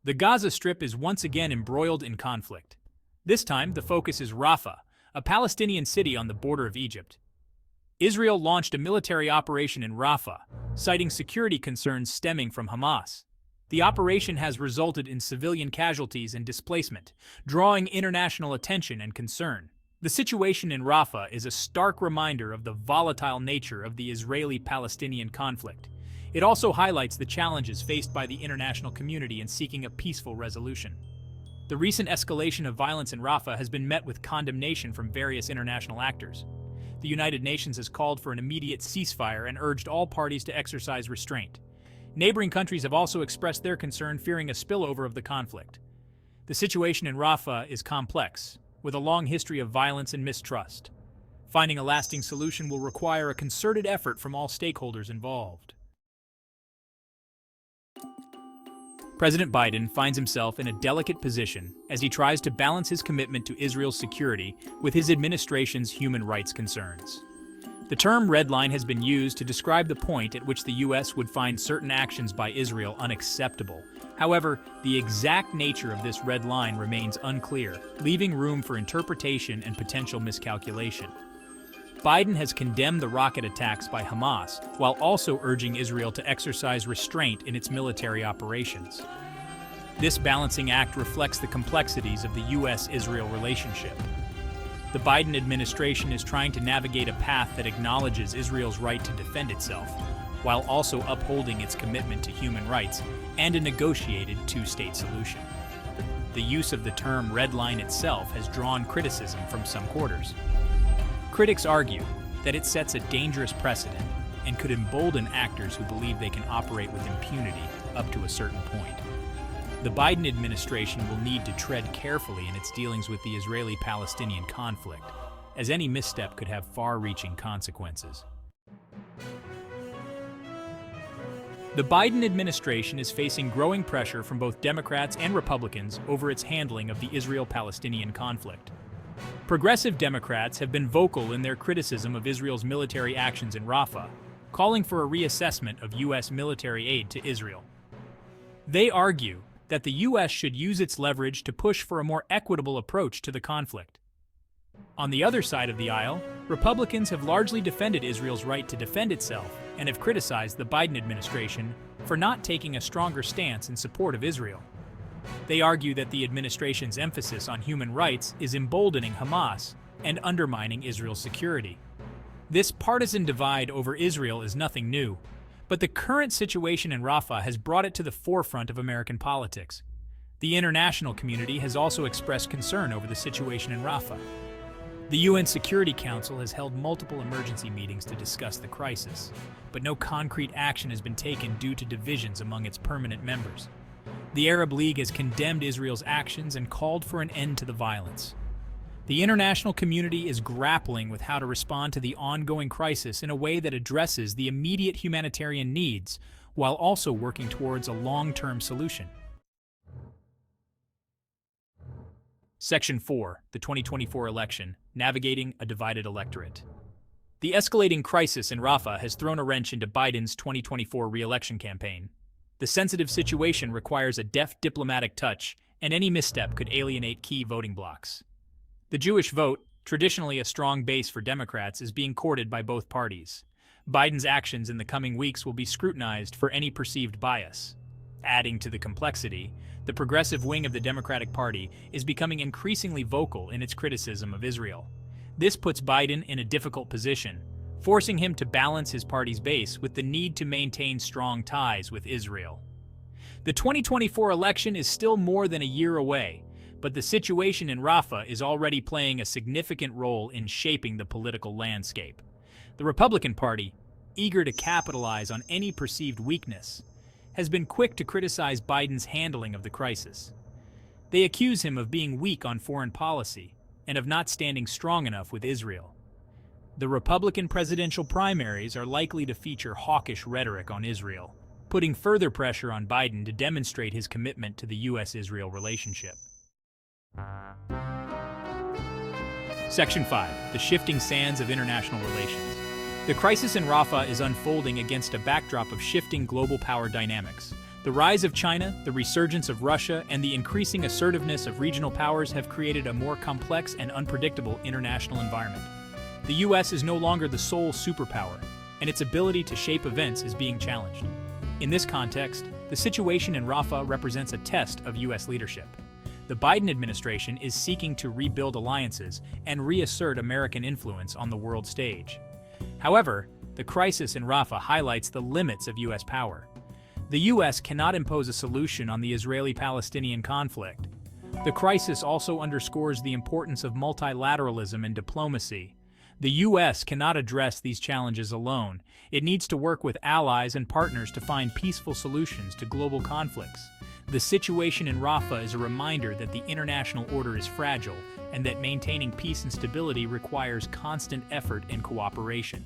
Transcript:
The Gaza Strip is once again embroiled in conflict. This time, the focus is Rafah, a Palestinian city on the border of Egypt. Israel launched a military operation in Rafah, citing security concerns stemming from Hamas. The operation has resulted in civilian casualties and displacement, drawing international attention and concern. The situation in Rafah is a stark reminder of the volatile nature of the Israeli-Palestinian conflict. It also highlights the challenges faced by the international community in seeking a peaceful resolution. The recent escalation of violence in Rafah has been met with condemnation from various international actors. The United Nations has called for an immediate ceasefire and urged all parties to exercise restraint. Neighboring countries have also expressed their concern, fearing a spillover of the conflict. The situation in Rafah is complex, with a long history of violence and mistrust. Finding a lasting solution will require a concerted effort from all stakeholders involved. President Biden finds himself in a delicate position as he tries to balance his commitment to Israel's security with his administration's human rights concerns. The term red line has been used to describe the point at which the U.S. would find certain actions by Israel unacceptable. However, the exact nature of this red line remains unclear, leaving room for interpretation and potential miscalculation. Biden has condemned the rocket attacks by Hamas, while also urging Israel to exercise restraint in its military operations. This balancing act reflects the complexities of the U.S.-Israel relationship. The Biden administration is trying to navigate a path that acknowledges Israel's right to defend itself, while also upholding its commitment to human rights and a negotiated two-state solution. The use of the term red line itself has drawn criticism from some quarters. Critics argue that it sets a dangerous precedent and could embolden actors who believe they can operate with impunity up to a certain point. The Biden administration will need to tread carefully in its dealings with the Israeli-Palestinian conflict, as any misstep could have far-reaching consequences. The Biden administration is facing growing pressure from both Democrats and Republicans over its handling of the Israel-Palestinian conflict. Progressive Democrats have been vocal in their criticism of Israel's military actions in Rafah, calling for a reassessment of U.S. military aid to Israel. They argue that the U.S. should use its leverage to push for a more equitable approach to the conflict. On the other side of the aisle, Republicans have largely defended Israel's right to defend itself and have criticized the Biden administration for not taking a stronger stance in support of Israel. They argue that the administration's emphasis on human rights is emboldening Hamas and undermining Israel's security. This partisan divide over Israel is nothing new, but the current situation in Rafah has brought it to the forefront of American politics. The international community has also expressed concern over the situation in Rafah. The UN Security Council has held multiple emergency meetings to discuss the crisis, but no concrete action has been taken due to divisions among its permanent members. The Arab League has condemned Israel's actions and called for an end to the violence. The international community is grappling with how to respond to the ongoing crisis in a way that addresses the immediate humanitarian needs while also working towards a long-term solution. Section 4, the 2024 election, navigating a divided electorate. The escalating crisis in Rafah has thrown a wrench into Biden's 2024 re-election campaign. The sensitive situation requires a deft diplomatic touch, and any misstep could alienate key voting blocs. The Jewish vote, traditionally a strong base for Democrats, is being courted by both parties. Biden's actions in the coming weeks will be scrutinized for any perceived bias. Adding to the complexity, the progressive wing of the Democratic Party is becoming increasingly vocal in its criticism of Israel. This puts Biden in a difficult position, forcing him to balance his party's base with the need to maintain strong ties with Israel. The 2024 election is still more than a year away, but the situation in Rafah is already playing a significant role in shaping the political landscape. The Republican Party, eager to capitalize on any perceived weakness, has been quick to criticize Biden's handling of the crisis. They accuse him of being weak on foreign policy and of not standing strong enough with Israel. The Republican presidential primaries are likely to feature hawkish rhetoric on Israel, putting further pressure on Biden to demonstrate his commitment to the U.S.-Israel relationship. Section 5. The shifting sands of international relations. The crisis in Rafah is unfolding against a backdrop of shifting global power dynamics. The rise of China, the resurgence of Russia, and the increasing assertiveness of regional powers have created a more complex and unpredictable international environment. The US is no longer the sole superpower, and its ability to shape events is being challenged. In this context, the situation in Rafah represents a test of US leadership. The Biden administration is seeking to rebuild alliances and reassert American influence on the world stage. However, the crisis in Rafah highlights the limits of US power. The US cannot impose a solution on the Israeli-Palestinian conflict. The crisis also underscores the importance of multilateralism and diplomacy. The US cannot address these challenges alone. It needs to work with allies and partners to find peaceful solutions to global conflicts. The situation in Rafah is a reminder that the international order is fragile and that maintaining peace and stability requires constant effort and cooperation.